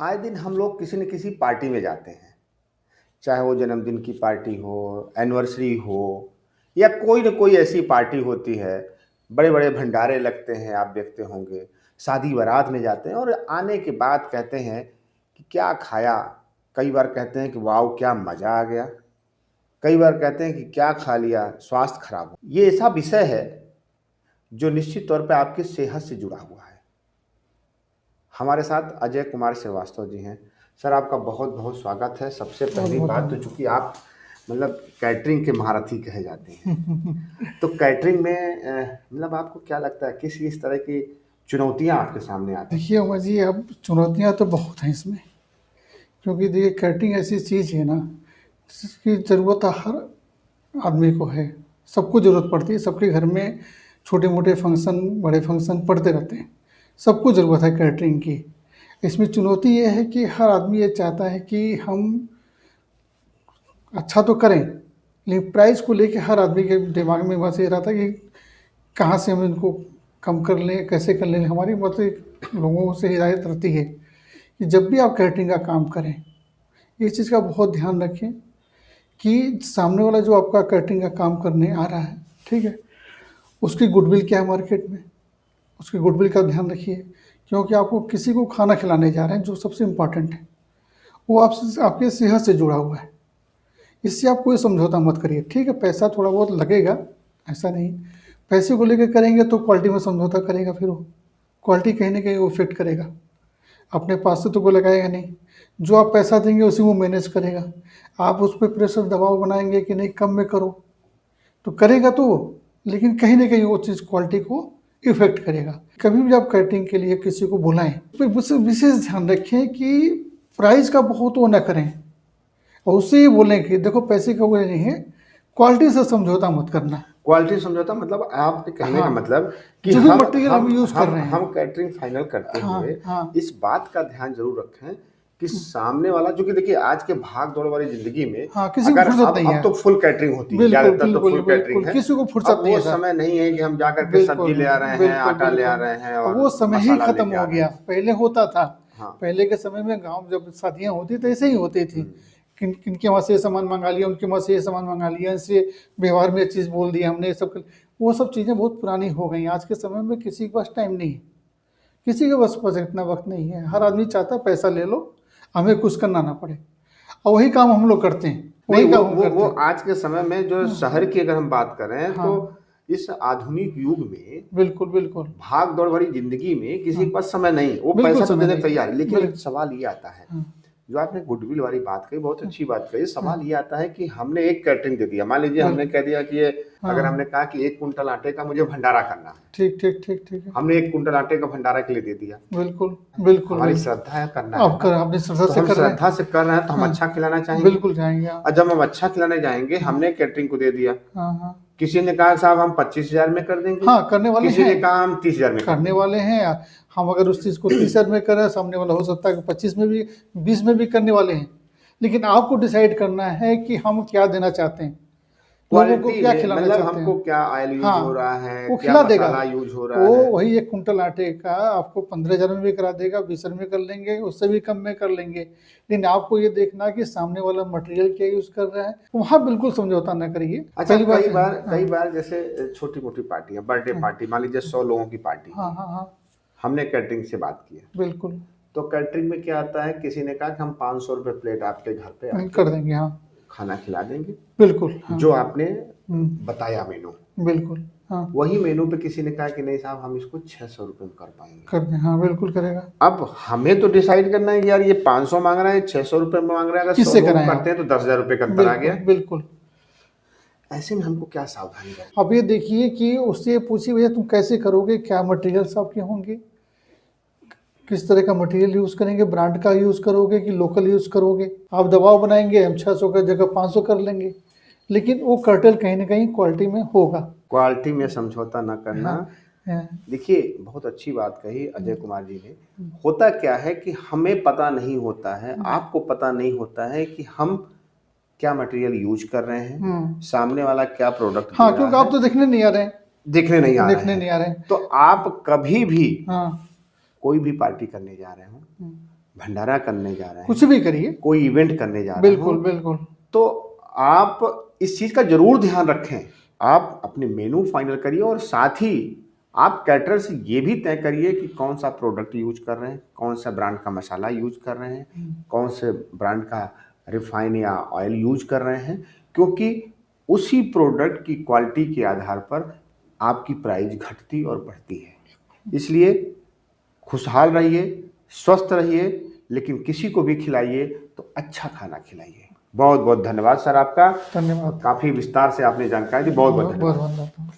आए दिन हम लोग किसी न किसी पार्टी में जाते हैं, चाहे वो जन्मदिन की पार्टी हो, एनिवर्सरी हो या कोई न कोई ऐसी पार्टी होती है। बड़े-बड़े भंडारे लगते हैं, आप देखते होंगे। शादी बारात में जाते हैं और आने के बाद कहते हैं कि क्या खाया? कई बार कहते हैं कि वाओ! क्या मज़ा आ गया। कई बार कहते हैं कि क्या खा लिया? स्वास्थ्य खराब हो। ये ऐसा विषय है जो निश्चित तौर पे आपकी सेहत से जुड़ा हुआ है। हमारे साथ अजय कुमार श्रीवास्तव जी हैं। सर, आपका बहुत-बहुत स्वागत है। सबसे पहली बहुत-बहुत बात तो धन्यवाद। चूँकि आप मतलब कैटरिंग के महारथी कहे जाते हैं। तो कैटरिंग में मतलब आपको क्या लगता है किस-किस तरह की चुनौतियाँ आपके सामने आती हैं? देखिए उमा जी, अब चुनौतियाँ तो बहुत हैं इसमें, क्योंकि देखिए कैटरिंग ऐसी चीज़ है ना, जिसकी ज़रूरत हर आदमी को है। सबको ज़रूरत पड़ती है, सबके घर में छोटे-मोटे फंक्शन, बड़े फंक्शन पड़ते रहते हैं। सबको ज़रूरत है कैटरिंग की। इसमें चुनौती ये है कि हर आदमी ये चाहता है कि हम अच्छा तो करें, लेकिन प्राइस को लेके हर आदमी के दिमाग में बस ये रहता है कि कहाँ से हम इनको कम कर लें, कैसे कर लें। हमारी मतलब लोगों से हिदायत रहती है कि जब भी आप कैटरिंग का काम करें, इस चीज़ का बहुत ध्यान रखें कि सामने वाला जो आपका कैटरिंग का काम करने आ रहा है, ठीक है, उसकी गुडविल क्या है मार्केट में, उसकी गुडविल का ध्यान रखिए। क्योंकि आपको किसी को खाना खिलाने जा रहे हैं, जो सबसे इम्पोर्टेंट है, वो आपसे आपके सेहत से जुड़ा हुआ है। इससे आप कोई समझौता मत करिए। ठीक है, पैसा थोड़ा बहुत लगेगा, ऐसा नहीं। पैसे को लेके करेंगे तो क्वालिटी में समझौता करेगा, फिर वो क्वालिटी कहीं न कहीं वो इफ़ेक्ट करेगा। अपने पास से तो कोई लगाएगा नहीं। जो आप पैसा देंगे उसी वो मैनेज करेगा। आप उस पे प्रेशर दबाव बनाएँगे कि नहीं कम में करो, तो करेगा तो वो, लेकिन कहीं न कहीं वो चीज़ क्वालिटी को इफ़ेक्ट करेगा। कभी भी आप कैटरिंग के लिए किसी को बुलाएँ, तो विशेष ध्यान रखें कि प्राइस का बहुत वो ना करें और उससे ये बोलें कि देखो पैसे का वो नहीं है, क्वालिटी से समझौता मत करना। क्वालिटी समझौता मतलब आपके कहने का हाँ, मतलब कि जो भी हम मटेरियल हम हम यूज़ कर हम रहे हम हैं। कैटरिंग फाइनल करते हाँ, हुए हाँ। इस बात का ध्यान ज़रूर रखें कि सामने वाला, जो कि देखिए आज के भाग-दौड़ वाली ज़िंदगी में हाँ, किसी को अगर फुर्सत अब नहीं अब है। तो फुल कैटरिंग होती है, बिल्कुल, ज़्यादातर तो बिल्कुल, फुल कैटरिंग बिल्कुल, है। किसी को फुर्सत अब नहीं वो है सर। समय नहीं है कि हम जा कर के सब्ज़ी बिल्कुल, ले आ रहे हैं, बिल्कुल, आटा ले आ बिल्कुल। रहे हैं अब और वो समय ही मसाला खत्म लेके आ हो रहे गया, हैं। पहले होता था। हाँ। पहले के समय में गाँव जब शादियाँ होती तो ऐसे ही होती थी। हुँ। किनके वहाँ से ये सामान मँगा लिया, उनके वहाँ से ये सामान मँगा लिया, इससे व्यवहार में ये चीज़ बोल दिया हमने, ये सब कर वो सब चीज़ें बहुत पुरानी हो गई हैं। आज के समय में किसी के पास टाइम नहीं है, किसी के पास इतना वक़्त नहीं है। हर आदमी चाहता है पैसा ले लो, हमें कुछ करना ना पड़े और वही काम हम लोग करते हैं, नहीं, वही वो काम हम वो वो करते हैं। आज के समय में जो शहर की अगर हम बात करें तो हाँ, इस आधुनिक युग में बिल्कुल, बिल्कुल। भाग-दौड़ भरी ज़िंदगी में किसी हाँ, के पास समय नहीं, वो बिल्कुल पैसा तो समय देने को नहीं तैयार है। है। लेकिन एक सवाल ये आता है, हाँ, जो आपने गुडविल वाली बात कही, बहुत हाँ, अच्छी बात कही। हाँ, सवाल ये आता है कि हमने एक कैटरिंग दे दिया, मान लीजिए हमने बिल्कुल। कह दिया कि ये, अगर हमने हाँ, कहा कि 1 कुंटल आटे का मुझे भंडारा करना है, ठीक, ठीक, ठीक, ठीक है। हमने 1 कुंटल आटे का भंडारा के लिए दे दिया। बिल्कुल, बिल्कुल, हमारी बिल्कुल। श्रद्धा है, करना है आप ना, कर अपनी श्रद्धा तो से हम कर रहे हैं। श्रद्धा से कर रहे हैं तो हम हाँ, अच्छा खिलाना चाहेंगे। बिल्कुल जाएँगे आप। और जब हम अच्छा खिलाने जाएँगे, हाँ, हमने कैटरिंग को दे दिया। हाँ, हाँ। किसी ने कहा साहब हम 25,000 में कर देंगे, हाँ, करने वाले किसी हैं, ने कहा हम 30,000 में कर करने देंगे। वाले हैं। हम अगर उस चीज़ को 30,000 में कर रहे हैं, सामने वाला हो सकता है कि 25 में भी, 20 में भी करने वाले हैं। लेकिन आपको डिसाइड करना है कि हम क्या देना चाहते हैं, लोगों को क्वालिटी क्या में खिलाना मतलब चाहते हमको हैं। क्या ऑयल यूज़ हो हाँ, रहा है, वो क्या खिला देगा। मसाला यूज़ हो रहा वो है। वही 1 कुंटल आटे का आपको 15,000 में भी करा देगा, 20,000 में कर लेंगे, उससे भी कम में कर लेंगे। लेकिन आपको ये देखना है कि सामने वाला मटेरियल क्या यूज़ कर रहा है, वहाँ बिल्कुल समझौता ना करिए। अच्छा, पहली बात कई हाँ, बार जैसे छोटी-मोटी पार्टियाँ, बर्थडे हाँ, पार्टी, मान लीजिए 100 लोगों की पार्टी हाँ, है, हाँ, हाँ, हमने कैटरिंग से बात की है। बिल्कुल। तो कैटरिंग में क्या आता है, किसी ने कहा कि हम ₹500 प्लेट आपके घर पे आके कर देंगे, हाँ, खाना खिला देंगे, बिल्कुल, हाँ। जो आपने हुँ, बताया मेनू। बिल्कुल, हाँ, वही मेनू पे किसी ने कहा कि नहीं साहब हम इसको ₹600 में कर पाएँगे। कर दें, हाँ, बिल्कुल करेगा। अब हमें तो डिसाइड करना है कि यार ये 500 माँग रहा है, ₹600 में माँग रहा है, अगर 100 किससे लोग कराएँ करते आप? हैं तो ₹10,000 का अंतर आ बिल्कुल, गया। बिल्कुल। ऐसे में हमको क्या सावधानी बरतनी? अब ये देखिए कि उससे पूछिए भैया तुम कैसे करोगे? क्या मटेरियल्स आपके होंगे? किस तरह का मटेरियल यूज़ करेंगे? ब्रांड का यूज़ करोगे कि लोकल यूज़ करोगे? आप दबाव बनाएँगे, हम 600 का जगह 500 कर लेंगे, लेकिन वो कर्टेल कहीं न कहीं क्वालिटी में होगा। क्वालिटी में समझौता ना करना। हाँ, हाँ, देखिए, बहुत अच्छी बात कही अजय हुँ, कुमार जी ने। हुँ, होता क्या है कि हमें पता नहीं होता है, हुँ, आपको पता नहीं होता है कि हम क्या मटेरियल यूज़ कर रहे हैं, हुँ। सामने वाला क्या प्रोडक्ट हाँ, दे रहा क्योंकि आप है, तो देखने नहीं आ रहे हैं, दिखने नहीं आ रहे देखने नहीं हैं। आ रहे हैं। तो आप कभी भी हाँ, कोई भी पार्टी करने जा रहे हो, हुँ, भंडारा करने जा रहे हैं, कुछ भी करिए, कोई इवेंट करने जा रहे बिल्कुल हो, बिल्कुल। तो आप इस चीज़ का जरूर ध्यान रखें। आप अपने मेनू फाइनल करिए और साथ ही आप कैटरर से ये भी तय करिए कि कौन सा प्रोडक्ट यूज कर रहे हैं, कौन सा ब्रांड का मसाला यूज कर रहे हैं, कौन से ब्रांड का रिफाइन या ऑयल यूज कर रहे हैं, क्योंकि उसी प्रोडक्ट की क्वालिटी के आधार पर आपकी प्राइस घटती और बढ़ती है। इसलिए खुशहाल रहिए, स्वस्थ रहिए, लेकिन किसी को भी खिलाइए तो अच्छा खाना खिलाइए। बहुत बहुत धन्यवाद सर आपका। धन्यवाद। काफ़ी विस्तार से आपने जानकारी दी, बहुत बहुत धन्यवाद। बहुत बहुत धन्यवाद।